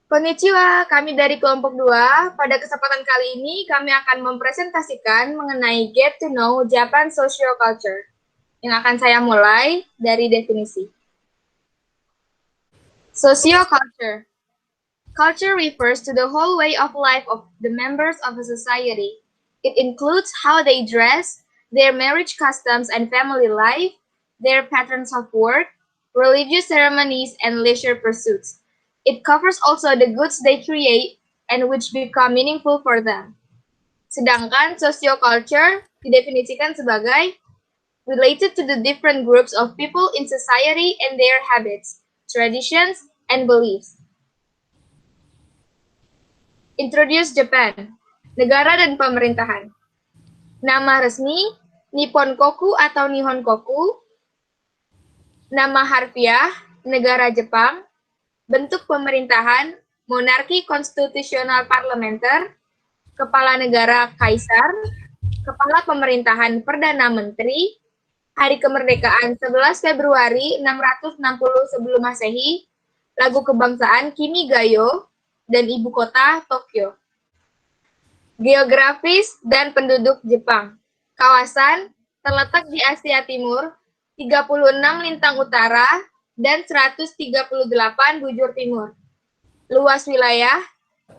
Konnichiwa, kami dari kelompok 2. Pada kesempatan kali ini, kami akan mempresentasikan mengenai Get to Know Japan Social Culture, yang akan saya mulai dari definisi. Socioculture. Culture refers to the whole way of life of the members of a society. It includes how they dress, their marriage customs and family life, their patterns of work, religious ceremonies, and leisure pursuits. It covers also the goods they create and which become meaningful for them. Sedangkan socioculture didefinisikan sebagai related to the different groups of people in society and their habits, traditions, and beliefs. Introduce Japan, negara dan pemerintahan. Nama resmi, Nippon Koku atau Nihon Koku. Nama harfiah, negara Jepang. Bentuk pemerintahan, monarki konstitusional parlementer. Kepala negara kaisar. Kepala pemerintahan Perdana Menteri. Hari kemerdekaan 11 Februari 660 sebelum Masehi. Lagu kebangsaan Kimi Gayo. Dan ibu kota Tokyo. Geografis dan penduduk Jepang. Kawasan terletak di Asia Timur, 36 lintang utara, dan 138 bujur timur. Luas wilayah,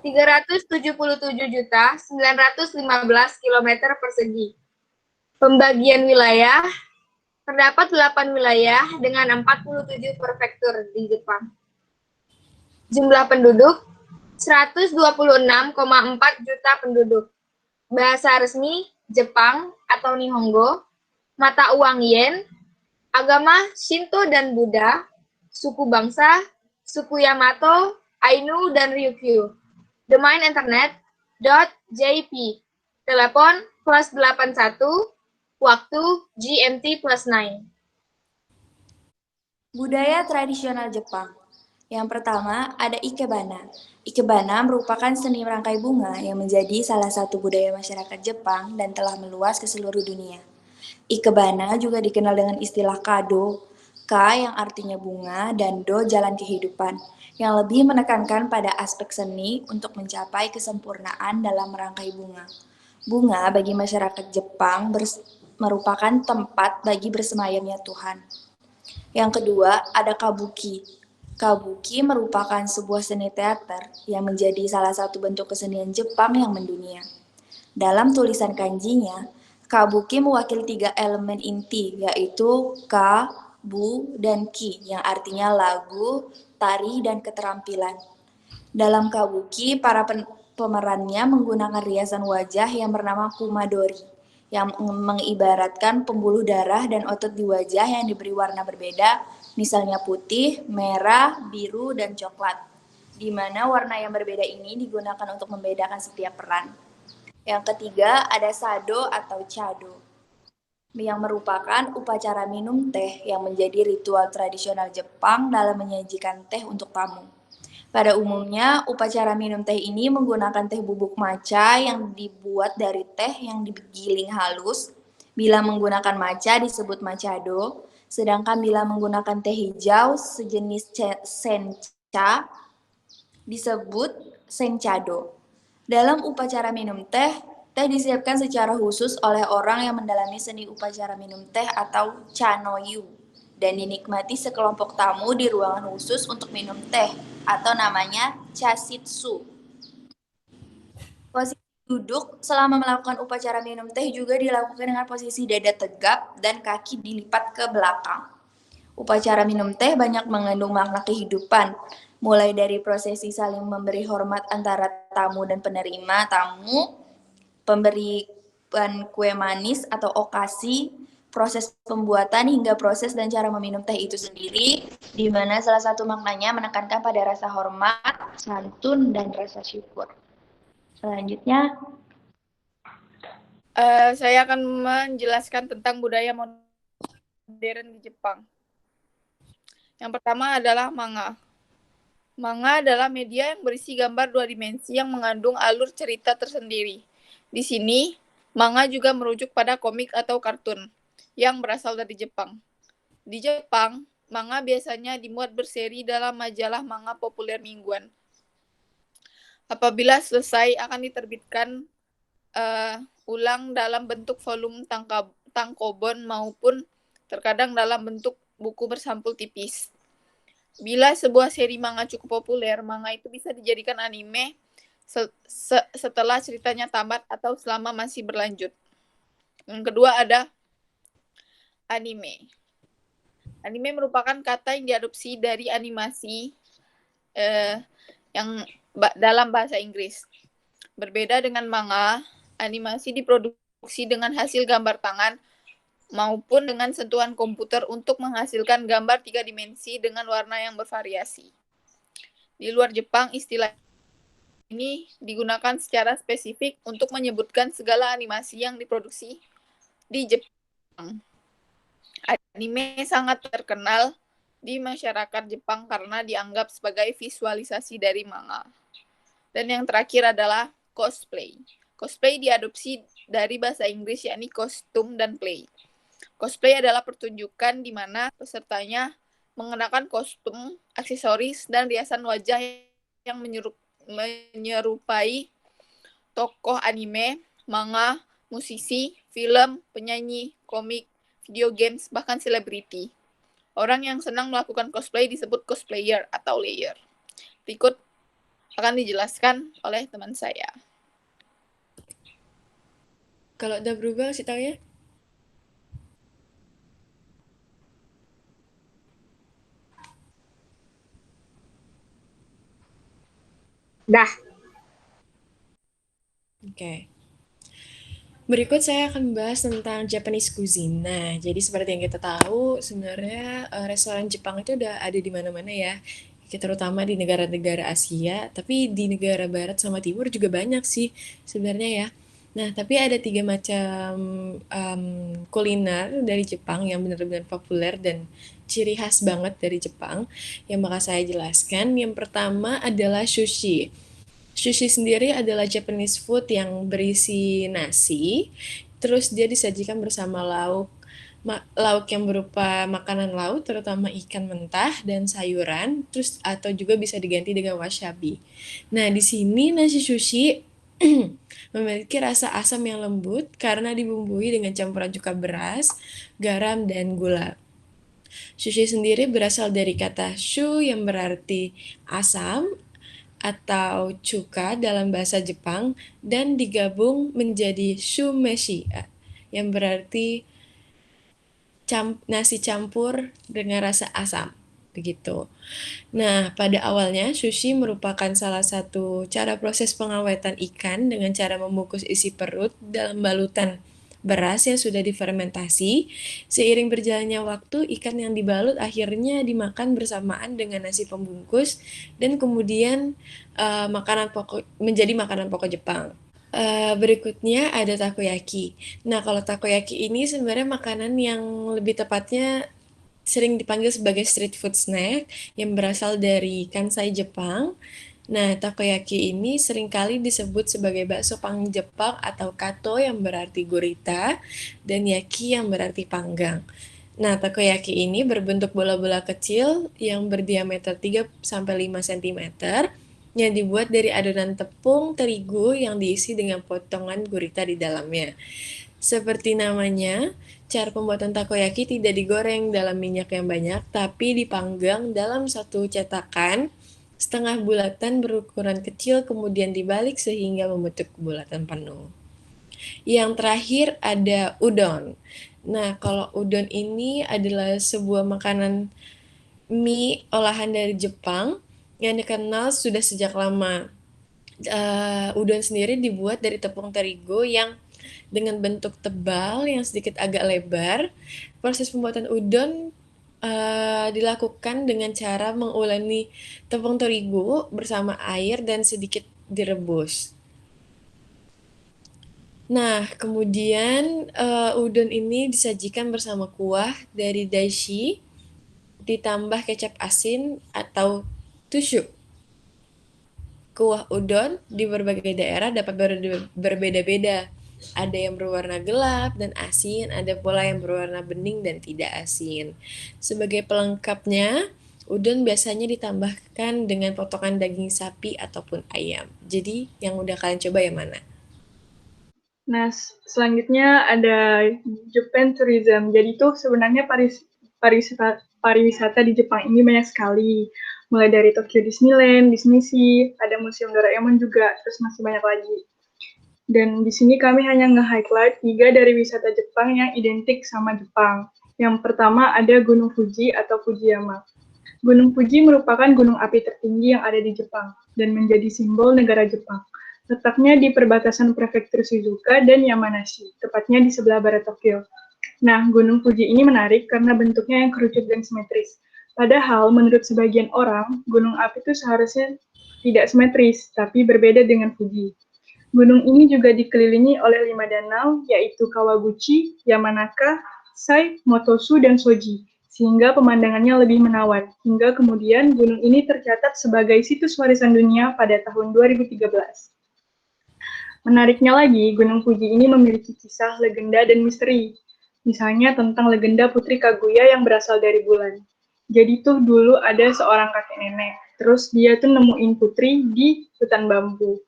377.915 km persegi. Pembagian wilayah, terdapat 8 wilayah dengan 47 prefektur di Jepang. Jumlah penduduk, 126,4 juta penduduk. Bahasa resmi, Jepang atau Nihongo. Mata uang yen. Agama Shinto dan Buddha. Suku bangsa, suku Yamato, Ainu, dan Ryukyu. Domain internet, .jp. Telepon +81, waktu GMT +9. Budaya tradisional Jepang. Yang pertama, ada Ikebana. Ikebana merupakan seni merangkai bunga yang menjadi salah satu budaya masyarakat Jepang dan telah meluas ke seluruh dunia. Ikebana juga dikenal dengan istilah kado, ka yang artinya bunga dan do jalan kehidupan, yang lebih menekankan pada aspek seni untuk mencapai kesempurnaan dalam merangkai bunga. Bunga bagi masyarakat Jepang merupakan tempat bagi bersemayamnya Tuhan. Yang kedua, ada kabuki. Kabuki merupakan sebuah seni teater yang menjadi salah satu bentuk kesenian Jepang yang mendunia. Dalam tulisan kanjinya, kabuki mewakili 3 elemen inti, yaitu ka, bu, dan ki, yang artinya lagu, tari, dan keterampilan. Dalam kabuki, para pemerannya menggunakan riasan wajah yang bernama kumadori, yang mengibaratkan pembuluh darah dan otot di wajah yang diberi warna berbeda, misalnya putih, merah, biru, dan coklat, di mana warna yang berbeda ini digunakan untuk membedakan setiap peran. Yang ketiga, ada sado atau chado, yang merupakan upacara minum teh yang menjadi ritual tradisional Jepang dalam menyajikan teh untuk tamu. Pada umumnya, upacara minum teh ini menggunakan teh bubuk matcha yang dibuat dari teh yang digiling halus. Bila menggunakan matcha disebut machado, sedangkan bila menggunakan teh hijau sejenis sencha disebut senchado. Dalam upacara minum teh, teh disiapkan secara khusus oleh orang yang mendalami seni upacara minum teh atau chanoyu, dan dinikmati sekelompok tamu di ruangan khusus untuk minum teh, atau namanya chashitsu. Posisi duduk selama melakukan upacara minum teh juga dilakukan dengan posisi dada tegap dan kaki dilipat ke belakang. Upacara minum teh banyak mengandung makna kehidupan, mulai dari prosesi saling memberi hormat antara tamu dan penerima tamu, pemberian kue manis atau okasi, proses pembuatan hingga proses dan cara meminum teh itu sendiri, di mana salah satu maknanya menekankan pada rasa hormat, santun, dan rasa syukur. Selanjutnya, saya akan menjelaskan tentang budaya modern di Jepang. Yang pertama adalah manga. Manga adalah media yang berisi gambar 2 dimensi yang mengandung alur cerita tersendiri. Di sini, manga juga merujuk pada komik atau kartun yang berasal dari Jepang. Di Jepang, manga biasanya dimuat berseri dalam majalah manga populer mingguan. Apabila selesai akan diterbitkan ulang dalam bentuk volume tankobon maupun terkadang dalam bentuk buku bersampul tipis. Bila sebuah seri manga cukup populer, manga itu bisa dijadikan anime setelah ceritanya tamat atau selama masih berlanjut. Yang kedua ada anime. Anime merupakan kata yang diadopsi dari animasi yang dalam bahasa Inggris. Berbeda dengan manga, animasi diproduksi dengan hasil gambar tangan maupun dengan sentuhan komputer untuk menghasilkan gambar 3 dimensi dengan warna yang bervariasi. Di luar Jepang, istilah ini digunakan secara spesifik untuk menyebutkan segala animasi yang diproduksi di Jepang. Anime sangat terkenal di masyarakat Jepang karena dianggap sebagai visualisasi dari manga. Dan yang terakhir adalah cosplay. Cosplay diadopsi dari bahasa Inggris yakni kostum dan play. Cosplay adalah pertunjukan di mana pesertanya mengenakan kostum, aksesoris, dan riasan wajah yang menyerupai tokoh anime, manga, musisi, film, penyanyi, komik, video games, bahkan selebriti. Orang yang senang melakukan cosplay disebut cosplayer atau layer. Berikut akan dijelaskan oleh teman saya. Kalau udah berubah kasih tau ya. Dah. Oke. Berikut saya akan membahas tentang Japanese cuisine. Nah, jadi seperti yang kita tahu, sebenarnya restoran Jepang itu udah ada di mana-mana ya. Terutama di negara-negara Asia, tapi di negara Barat sama Timur juga banyak sih sebenarnya ya. Nah, tapi ada 3 macam kuliner dari Jepang yang benar-benar populer dan ciri khas banget dari Jepang yang bakal saya jelaskan. Yang pertama adalah sushi. Sushi sendiri adalah Japanese food yang berisi nasi, terus dia disajikan bersama lauk yang berupa makanan laut, terutama ikan mentah dan sayuran, terus atau juga bisa diganti dengan wasabi. Nah, di sini nasi sushi memiliki rasa asam yang lembut karena dibumbui dengan campuran cuka beras, garam, dan gula. Sushi sendiri berasal dari kata shu yang berarti asam atau cuka dalam bahasa Jepang dan digabung menjadi shumeshi yang berarti nasi campur dengan rasa asam. Begitu. Nah, pada awalnya sushi merupakan salah satu cara proses pengawetan ikan dengan cara membungkus isi perut dalam balutan beras yang sudah difermentasi. Seiring berjalannya waktu, ikan yang dibalut akhirnya dimakan bersamaan dengan nasi pembungkus dan kemudian menjadi makanan pokok Jepang. Berikutnya ada takoyaki. Nah, kalau takoyaki ini sebenarnya makanan yang lebih tepatnya sering dipanggil sebagai street food snack yang berasal dari Kansai, Jepang. Nah, takoyaki ini seringkali disebut sebagai bakso panggang Jepang atau kato yang berarti gurita dan yaki yang berarti panggang. Nah, takoyaki ini berbentuk bola-bola kecil yang berdiameter 3-5 cm yang dibuat dari adonan tepung terigu yang diisi dengan potongan gurita di dalamnya. Seperti namanya, cara pembuatan takoyaki tidak digoreng dalam minyak yang banyak, tapi dipanggang dalam satu cetakan setengah bulatan berukuran kecil kemudian dibalik sehingga membentuk bulatan penuh. Yang terakhir ada udon. Nah, kalau udon ini adalah sebuah makanan mie olahan dari Jepang yang dikenal sudah sejak lama. Udon sendiri dibuat dari tepung terigu yang dengan bentuk tebal yang sedikit agak lebar. Proses pembuatan udon dilakukan dengan cara menguleni tepung terigu bersama air dan sedikit direbus. Nah, kemudian udon ini disajikan bersama kuah dari dashi, ditambah kecap asin atau tushu. Kuah udon di berbagai daerah dapat berbeda-beda. Ada yang berwarna gelap dan asin, ada pula yang berwarna bening dan tidak asin. Sebagai pelengkapnya, Udon biasanya ditambahkan dengan potongan daging sapi ataupun ayam. Jadi, yang udah kalian coba yang mana? Nah, selanjutnya ada Japan Tourism. Jadi tuh sebenarnya pariwisata di Jepang ini banyak sekali. Mulai dari Tokyo Disneyland, Disneysea, ada Museum Doraemon juga, terus masih banyak lagi. Dan di sini kami hanya nge-highlight 3 dari wisata Jepang yang identik sama Jepang. Yang pertama ada Gunung Fuji atau Fujiyama. Gunung Fuji merupakan gunung api tertinggi yang ada di Jepang dan menjadi simbol negara Jepang. Letaknya di perbatasan prefektur Shizuoka dan Yamanashi, tepatnya di sebelah barat Tokyo. Nah, Gunung Fuji ini menarik karena bentuknya yang kerucut dan simetris. Padahal, menurut sebagian orang, gunung api itu seharusnya tidak simetris, tapi berbeda dengan Fuji. Gunung ini juga dikelilingi oleh 5 danau, yaitu Kawaguchi, Yamanaka, Sai, Motosu, dan Soji, sehingga pemandangannya lebih menawan. Hingga kemudian gunung ini tercatat sebagai situs warisan dunia pada tahun 2013. Menariknya lagi, Gunung Fuji ini memiliki kisah, legenda, dan misteri. Misalnya tentang legenda Putri Kaguya yang berasal dari bulan. Jadi tuh dulu ada seorang kakek nenek, terus dia tuh nemuin putri di hutan bambu.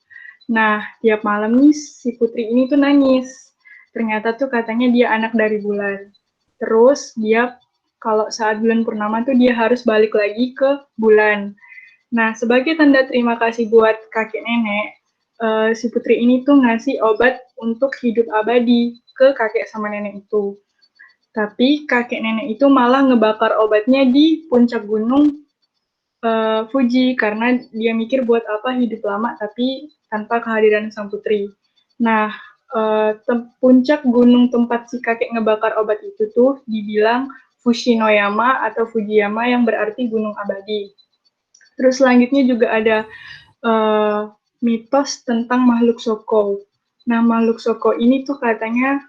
Nah, tiap malam nih si putri ini tuh nangis. Ternyata tuh katanya dia anak dari bulan. Terus dia kalau saat bulan purnama tuh dia harus balik lagi ke bulan. Nah, sebagai tanda terima kasih buat kakek nenek, si putri ini tuh ngasih obat untuk hidup abadi ke kakek sama nenek itu. Tapi kakek nenek itu malah ngebakar obatnya di puncak gunung Fuji karena dia mikir buat apa hidup lama tapi tanpa kehadiran sang putri. Nah, puncak gunung tempat si kakek ngebakar obat itu tuh dibilang Fushinoyama atau Fujiyama yang berarti gunung abadi. Terus selanjutnya juga ada mitos tentang makhluk Shoko. Nah, makhluk Shoko ini tuh katanya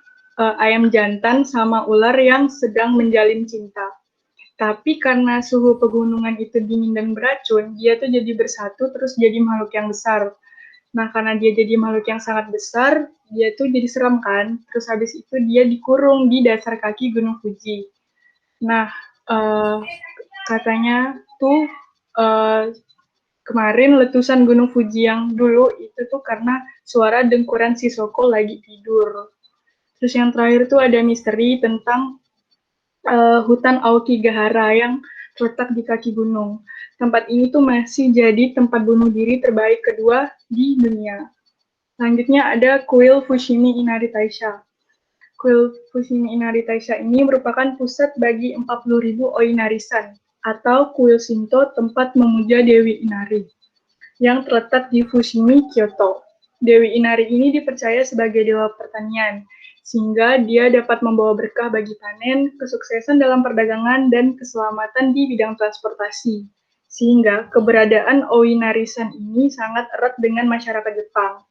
ayam jantan sama ular yang sedang menjalin cinta. Tapi karena suhu pegunungan itu dingin dan beracun, dia tuh jadi bersatu terus jadi makhluk yang besar. Nah, karena dia jadi makhluk yang sangat besar, dia tuh jadi seram kan. Terus habis itu dia dikurung di dasar kaki Gunung Fuji. Nah, katanya tuh kemarin letusan Gunung Fuji yang dulu itu tuh karena suara dengkuran si Shoko lagi tidur. Terus yang terakhir tuh ada misteri tentang hutan Aokigahara yang terletak di kaki gunung. Tempat ini tuh masih jadi tempat bunuh diri terbaik kedua di dunia. Selanjutnya ada kuil Fushimi Inari Taisha. Kuil Fushimi Inari Taisha ini merupakan pusat bagi 40.000 Oinari-san, atau kuil Shinto tempat memuja Dewi Inari, yang terletak di Fushimi, Kyoto. Dewi Inari ini dipercaya sebagai dewa pertanian, sehingga dia dapat membawa berkah bagi panen, kesuksesan dalam perdagangan, dan keselamatan di bidang transportasi. Sehingga keberadaan Oinari-san ini sangat erat dengan masyarakat Jepang.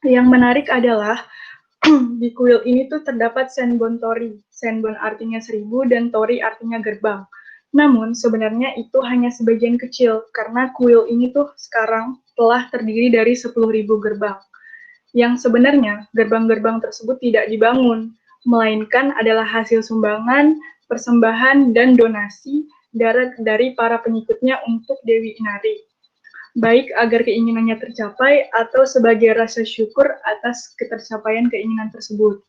Yang menarik adalah di kuil ini tuh terdapat Senbon Tori. Senbon artinya 1000 dan Tori artinya gerbang. Namun sebenarnya itu hanya sebagian kecil karena kuil ini tuh sekarang telah terdiri dari 10.000 gerbang. Yang sebenarnya gerbang-gerbang tersebut tidak dibangun, melainkan adalah hasil sumbangan, persembahan, dan donasi dari para pengikutnya untuk Dewi Inari, baik agar keinginannya tercapai atau sebagai rasa syukur atas ketercapaian keinginan tersebut.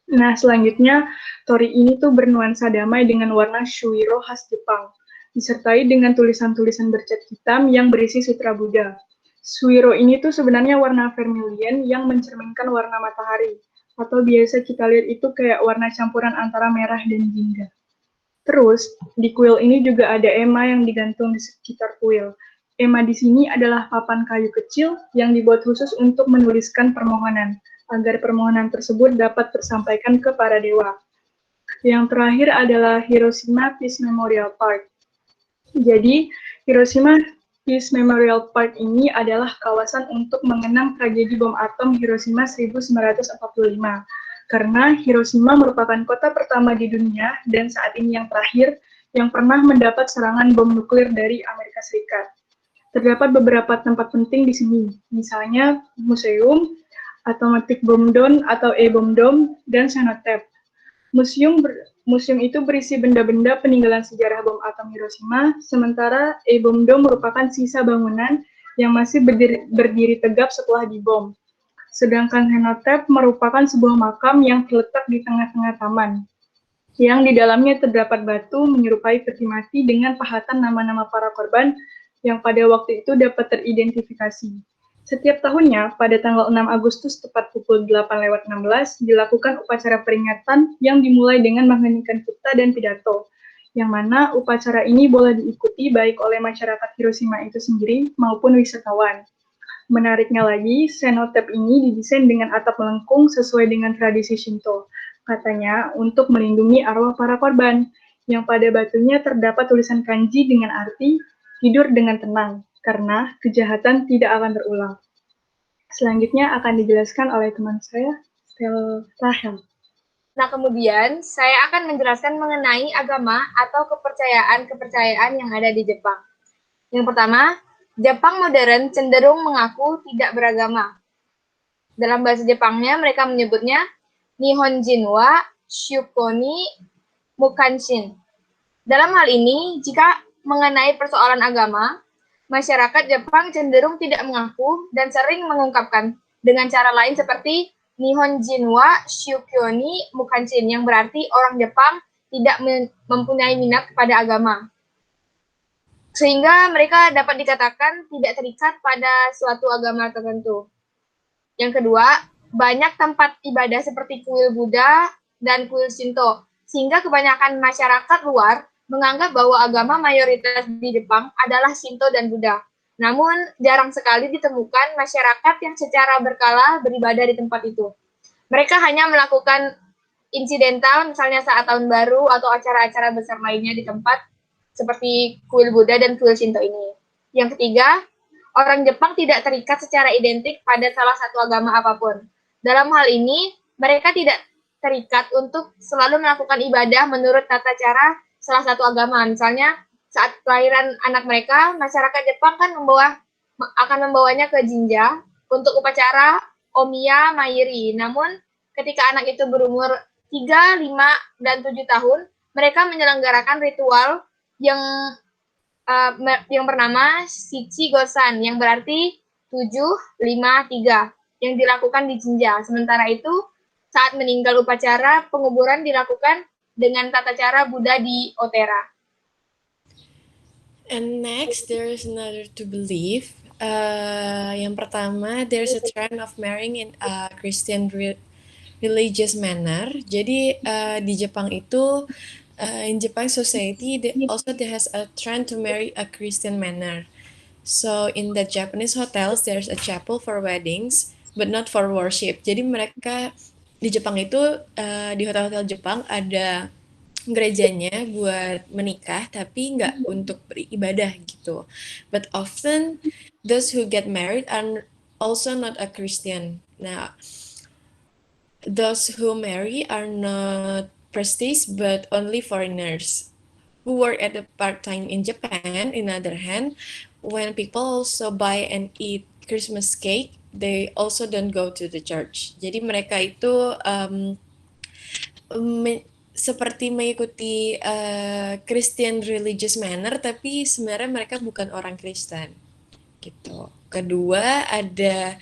Nah, selanjutnya, tori ini tuh bernuansa damai dengan warna shuiro khas Jepang, disertai dengan tulisan-tulisan bercat hitam yang berisi sutra Buddha. Shuiro ini tuh sebenarnya warna vermilion yang mencerminkan warna matahari, atau biasa kita lihat itu kayak warna campuran antara merah dan jingga. Terus, di kuil ini juga ada ema yang digantung di sekitar kuil. Ema di sini adalah papan kayu kecil yang dibuat khusus untuk menuliskan permohonan, agar permohonan tersebut dapat tersampaikan ke para dewa. Yang terakhir adalah Hiroshima Peace Memorial Park. Jadi, Hiroshima Peace Memorial Park ini adalah kawasan untuk mengenang tragedi bom atom Hiroshima 1945. Karena Hiroshima merupakan kota pertama di dunia dan saat ini yang terakhir yang pernah mendapat serangan bom nuklir dari Amerika Serikat. Terdapat beberapa tempat penting di sini, misalnya museum, Atomic Bomb Dome atau E-Bomb Dome, dan Cenotaph. Museum itu berisi benda-benda peninggalan sejarah bom atom Hiroshima, sementara E-Bom Dome merupakan sisa bangunan yang masih berdiri tegap setelah dibom. Sedangkan Cenotaph merupakan sebuah makam yang terletak di tengah-tengah taman, yang di dalamnya terdapat batu menyerupai peti mati dengan pahatan nama-nama para korban yang pada waktu itu dapat teridentifikasi. Setiap tahunnya, pada tanggal 6 Agustus tepat pukul 8:16, dilakukan upacara peringatan yang dimulai dengan mengheningkan cipta dan pidato, yang mana upacara ini boleh diikuti baik oleh masyarakat Hiroshima itu sendiri maupun wisatawan. Menariknya lagi, Cenotaph ini didesain dengan atap melengkung sesuai dengan tradisi Shinto, katanya untuk melindungi arwah para korban, yang pada batunya terdapat tulisan kanji dengan arti tidur dengan tenang, karena kejahatan tidak akan terulang. Selanjutnya akan dijelaskan oleh teman saya, Rahel. Nah, kemudian saya akan menjelaskan mengenai agama atau kepercayaan-kepercayaan yang ada di Jepang. Yang pertama, Jepang modern cenderung mengaku tidak beragama. Dalam bahasa Jepangnya, mereka menyebutnya Nihonjin wa Shukoni Mukanshin. Dalam hal ini, jika mengenai persoalan agama, masyarakat Jepang cenderung tidak mengaku dan sering mengungkapkan dengan cara lain seperti Nihonjin wa Shukyoni Mukanshin, yang berarti orang Jepang tidak mempunyai minat kepada agama. Sehingga mereka dapat dikatakan tidak terikat pada suatu agama tertentu. Yang kedua, banyak tempat ibadah seperti kuil Buddha dan kuil Shinto, sehingga kebanyakan masyarakat luar menganggap bahwa agama mayoritas di Jepang adalah Shinto dan Buddha. Namun, jarang sekali ditemukan masyarakat yang secara berkala beribadah di tempat itu. Mereka hanya melakukan insidental, misalnya saat tahun baru atau acara-acara besar lainnya di tempat seperti kuil Buddha dan kuil Shinto ini. Yang ketiga, orang Jepang tidak terikat secara identik pada salah satu agama apapun. Dalam hal ini, mereka tidak terikat untuk selalu melakukan ibadah menurut tata cara salah satu agama. Misalnya, saat kelahiran anak mereka, masyarakat Jepang kan akan membawanya ke jinja untuk upacara Omiya Mairi. Namun, ketika anak itu berumur 3, 5, dan 7 tahun, mereka menyelenggarakan ritual yang bernama Shichi Gosan, yang berarti 7, 5, 3, yang dilakukan di jinja. Sementara itu, saat meninggal upacara, penguburan dilakukan dengan tata cara Buddha di Otera. And next, there is another to believe. Yang pertama, there's a trend of marrying in a Christian religious manner. Jadi di Jepang itu, in Japan society, there has a trend to marry a Christian manner. So in the Japanese hotels, there's a chapel for weddings, but not for worship. Jadi mereka di Jepang itu, di hotel-hotel Jepang ada gerejanya buat menikah, tapi nggak untuk beribadah gitu. But often, those who get married are also not a Christian. Nah, those who marry are not priests, but only foreigners who work at a part-time in Japan. In other hand, when people also buy and eat Christmas cake, they also don't go to the church. Jadi mereka itu seperti mengikuti Christian religious manner, tapi sebenarnya mereka bukan orang Kristen gitu. Kedua, ada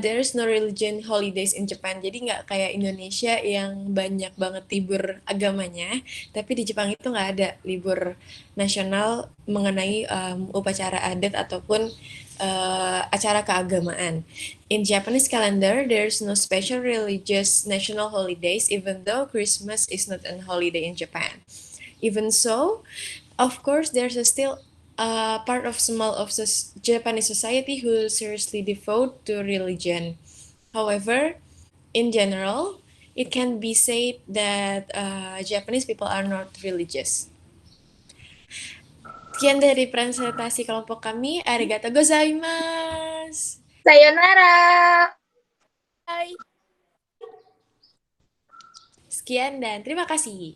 there is no religion holidays in Japan. Jadi nggak kayak Indonesia yang banyak banget libur agamanya, tapi di Jepang itu nggak ada libur nasional mengenai upacara adat ataupun acara keagamaan. In Japanese calendar, there's no special religious national holidays, even though Christmas is not a holiday in Japan. Even so, of course, there's still part of small of Japanese society who seriously devote to religion. However, in general, it can be said that Japanese people are not religious. Sekian dari presentasi kelompok kami. Arigatou gozaimasu. Sayonara. Bye. Sekian dan terima kasih.